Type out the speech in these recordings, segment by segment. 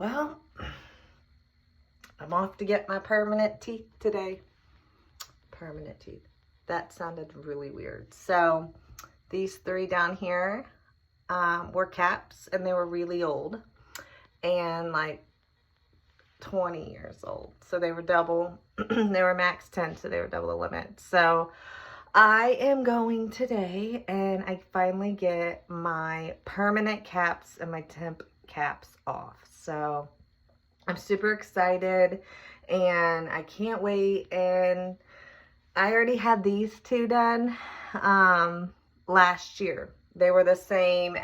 Well, I'm off to get my permanent teeth today. Permanent teeth. That sounded really weird. So these three down here were caps, and they were really old and like 20 years old. So they were double. They were max 10, so they were double the limit. So I am going today, and I finally get my permanent caps and my temp caps off. So I'm super excited, and I can't wait. And I already had these two done last year. They were the same.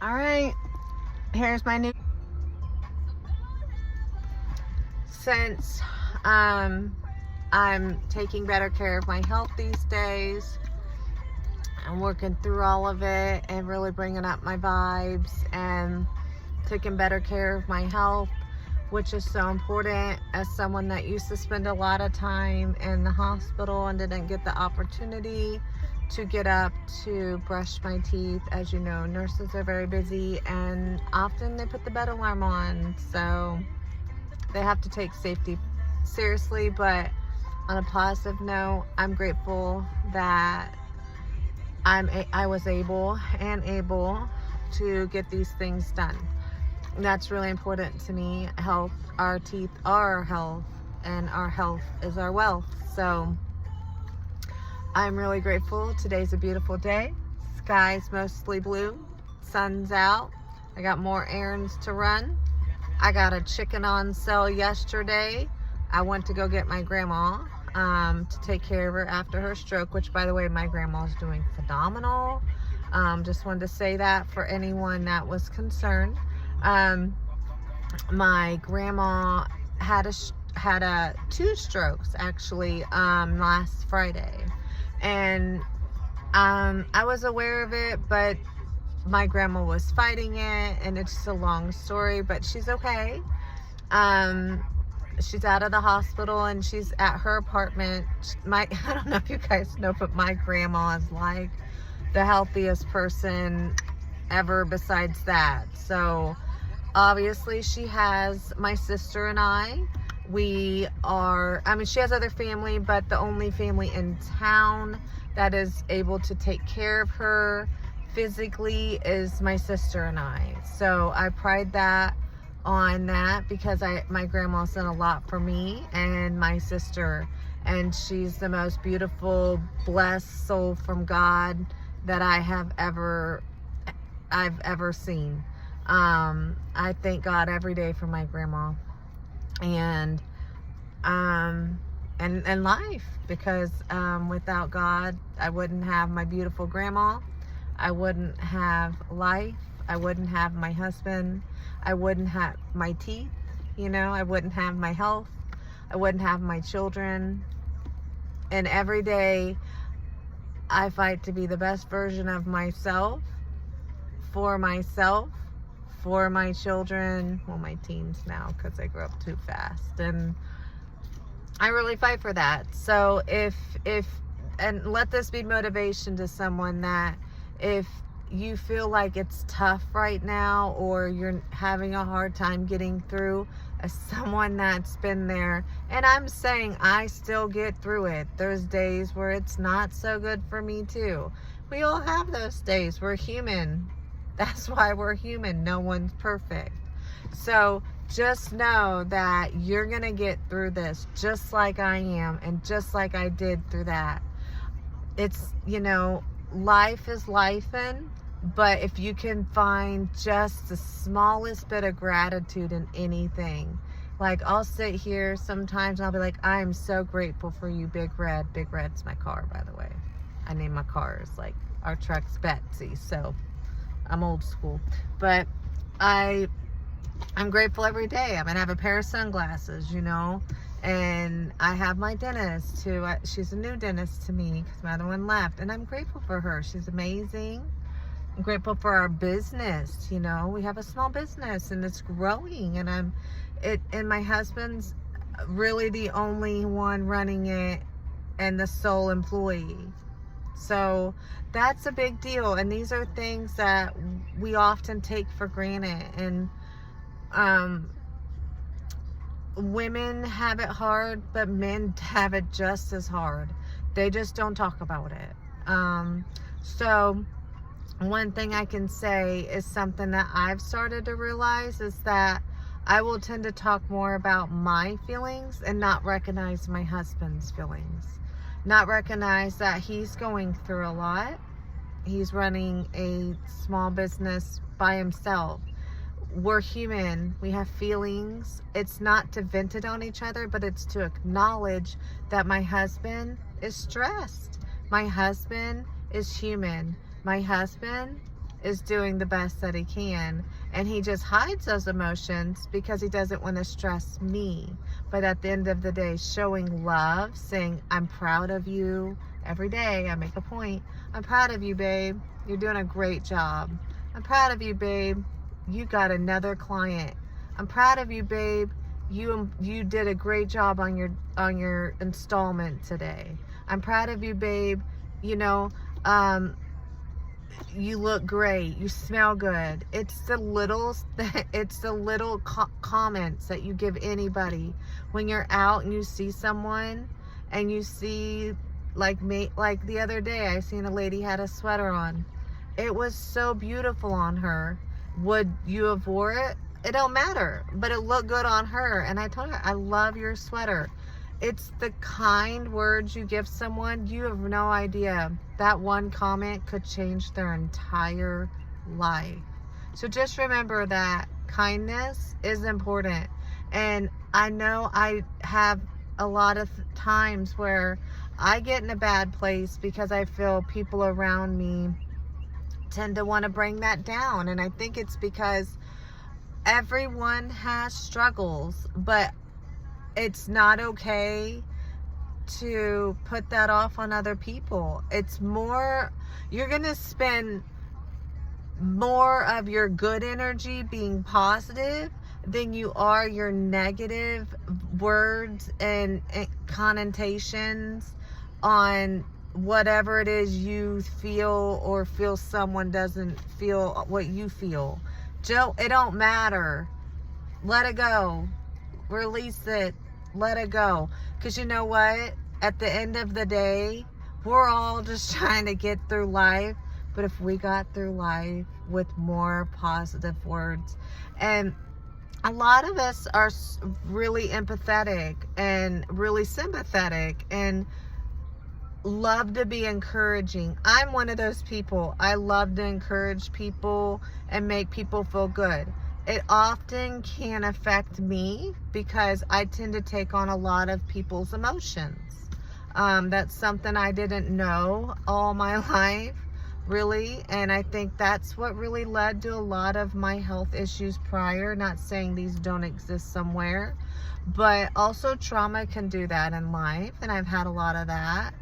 All right, here's my new. Since I'm taking better care of my health these days, I'm working through all of it and really bringing up my vibes and taking better care of my health, which is so important as someone that used to spend a lot of time in the hospital and didn't get the opportunity to get up to brush my teeth. As you know, nurses are very busy, and often they put the bed alarm on, so they have to take safety seriously. But on a positive note, I'm grateful that I was able to get these things done. That's really important to me. Health, our teeth are our health, and our health is our wealth. So I'm really grateful. Today's a beautiful day. Sky's mostly blue. Sun's out. I got more errands to run. I got a chicken on sale yesterday. I went to go get my grandma to take care of her after her stroke, which, by the way, my grandma's doing phenomenal. Just wanted to say that for anyone that was concerned. My grandma had two strokes actually last Friday, and I was aware of it, but my grandma was fighting it, and it's just a long story, but she's okay. She's out of the hospital, and she's at her apartment. I don't know if you guys know, but my grandma is like the healthiest person ever besides that. So obviously she has my sister and I. She has other family, but the only family in town that is able to take care of her physically is my sister and I. So I pride that on that, because my grandma's done a lot for me and my sister, and she's the most beautiful, blessed soul from God that I've ever seen. I thank God every day for my grandma and life, because without God, I wouldn't have my beautiful grandma. I wouldn't have life. I wouldn't have my husband. I wouldn't have my teeth. I wouldn't have my health. I wouldn't have my children. And every day I fight to be the best version of myself, for my children, well, my teens now, because they grow up too fast, and I really fight for that. So and let this be motivation to someone, that if you feel like it's tough right now, or you're having a hard time getting through, as someone that's been there, and I'm saying I still get through it. There's days where it's not so good for me too. We all have those days. We're human. That's why we're human. No one's perfect. So just know that you're going to get through this just like I am, and just like I did through that. It's, life is lifing, but if you can find just the smallest bit of gratitude in anything, like I'll sit here sometimes and I'll be like, I am so grateful for you, Big Red. Big Red's my car, by the way. I name my cars, like our truck's Betsy, so I'm old school. But I'm grateful every day. I have a pair of sunglasses, and I have my dentist who, she's a new dentist to me because my other one left, and I'm grateful for her. She's amazing. I'm grateful for our business. We have a small business, and it's growing, and my husband's really the only one running it and the sole employee. So that's a big deal. And these are things that we often take for granted. And women have it hard, but men have it just as hard. They just don't talk about it. So one thing I can say is something that I've started to realize is that I will tend to talk more about my feelings and not recognize my husband's feelings. Not recognize that he's going through a lot. He's running a small business by himself. We're human. We have feelings. It's not to vent it on each other, but it's to acknowledge that my husband is stressed. My husband is human. My husband is doing the best that he can, and he just hides those emotions because he doesn't want to stress me. But at the end of the day, showing love, saying, I'm proud of you. Every day I make a point. I'm proud of you, babe. You're doing a great job. I'm proud of you, babe. You got another client. I'm proud of you, babe. You did a great job on your installment today. I'm proud of you, babe. You know, you look great. You smell good. It's the little comments that you give anybody when you're out and you see someone and you see, like me, like the other day, I seen a lady had a sweater on. It was so beautiful on her. Would you have wore it? It don't matter, but it looked good on her. And I told her, I love your sweater. It's the kind words you give someone. You have no idea. That one comment could change their entire life. So just remember that kindness is important. And I know I have a lot of times where I get in a bad place because I feel people around me tend to want to bring that down. And I think it's because everyone has struggles, but it's not okay to put that off on other people. It's more, you're going to spend more of your good energy being positive than you are your negative words and connotations on whatever it is you feel, or feel someone doesn't feel what you feel. It don't matter. Let it go. Release it. Let it go. Because you know what? At the end of the day, we're all just trying to get through life. But if we got through life with more positive words, and a lot of us are really empathetic and really sympathetic and love to be encouraging. I'm one of those people. I love to encourage people and make people feel good. It often can affect me because I tend to take on a lot of people's emotions. That's something I didn't know all my life, really. And I think that's what really led to a lot of my health issues prior. Not saying these don't exist somewhere, but also trauma can do that in life. And I've had a lot of that.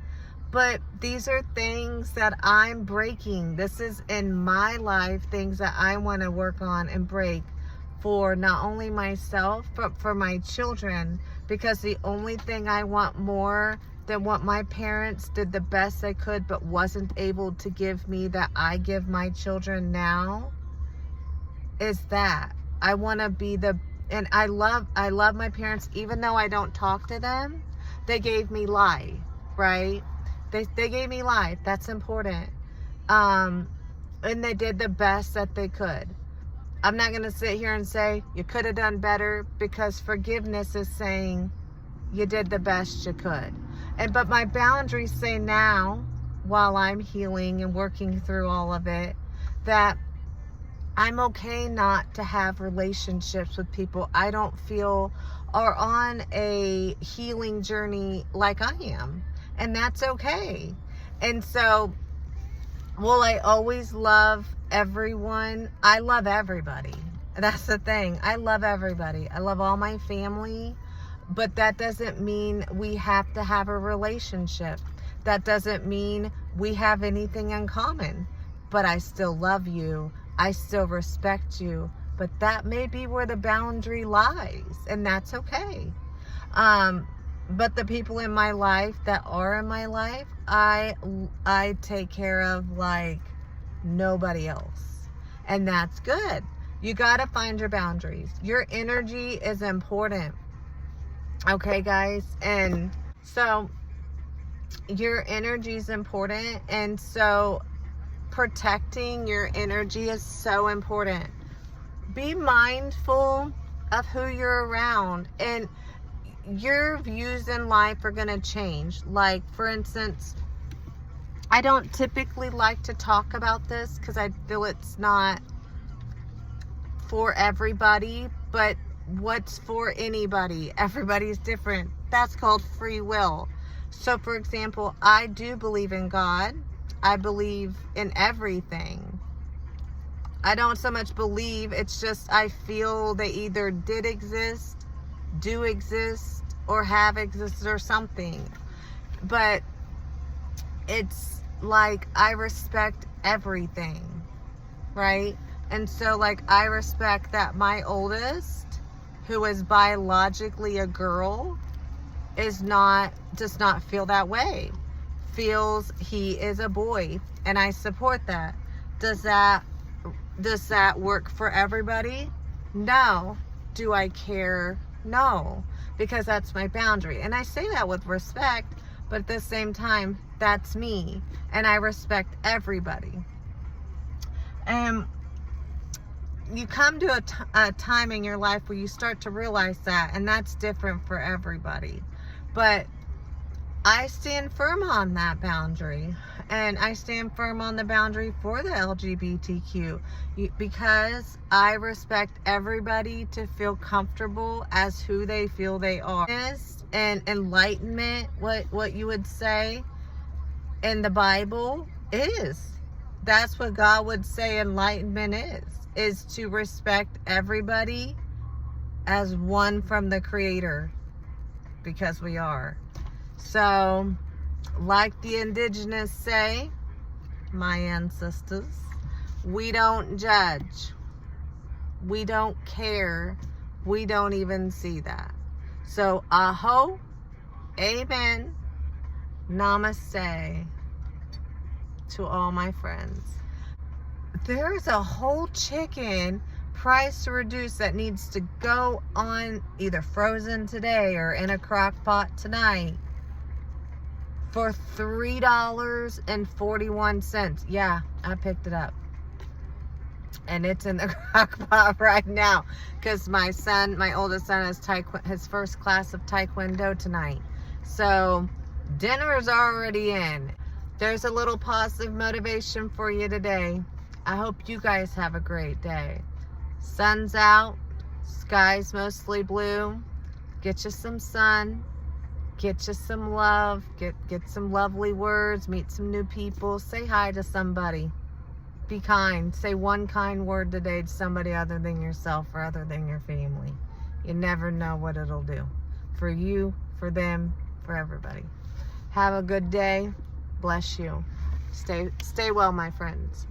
But these are things that I'm breaking. This is in my life, things that I want to work on and break for not only myself, but for my children. Because the only thing I want more than what my parents did the best they could but wasn't able to give me, that I give my children now, is that I want to be and I love my parents. Even though I don't talk to them, they gave me life, right? They gave me life. That's important. And they did the best that they could. I'm not going to sit here and say you could have done better, because forgiveness is saying you did the best you could. But my boundaries say now, while I'm healing and working through all of it, that I'm okay not to have relationships with people I don't feel are on a healing journey like I am. And that's okay. And so, will I always love everyone? I love everybody. That's the thing. I love everybody. I love all my family. But that doesn't mean we have to have a relationship. That doesn't mean we have anything in common. But I still love you. I still respect you. But that may be where the boundary lies. And that's okay. But the people in my life that are in my life, I take care of like nobody else. And that's good. You got to find your boundaries. Your energy is important. Okay, guys? And so your energy is important. And so protecting your energy is so important. Be mindful of who you're around, and your views in life are going to change. Like, for instance, I don't typically like to talk about this because I feel it's not for everybody, but what's for anybody? Everybody's different. That's called free will. So, for example, I do believe in God. I believe in everything. I don't so much believe, it's just I feel they either did exist, do exist, or have existed or something. But it's like I respect everything, right? And so like I respect that my oldest, who is biologically a girl, does not feel that way. Feels he is a boy, and I support that. Does that work for everybody? No. Do I care? No, because that's my boundary. And I say that with respect, but at the same time, that's me, and I respect everybody. And you come to a time in your life where you start to realize that, and that's different for everybody. But I stand firm on that boundary, and I stand firm on the boundary for the LGBTQ because I respect everybody to feel comfortable as who they feel they are. And enlightenment, what you would say in the Bible is. That's what God would say enlightenment is to respect everybody as one from the Creator, because we are. So, like the indigenous say, my ancestors, we don't judge. We don't care. We don't even see that. So, aho, amen, namaste to all my friends. There's a whole chicken price to reduce that needs to go on either frozen today or in a crock pot tonight for $3.41. Yeah, I picked it up. And it's in the crock pot right now because my oldest son has his first class of Taekwondo tonight. So dinner is already in. There's a little positive motivation for you today. I hope you guys have a great day. Sun's out, sky's mostly blue. Get you some sun, get you some love, get some lovely words, meet some new people, say hi to somebody. Be kind. Say one kind word today to somebody other than yourself or other than your family. You never know what it'll do for you, for them, for everybody. Have a good day. Bless you. Stay well, my friends.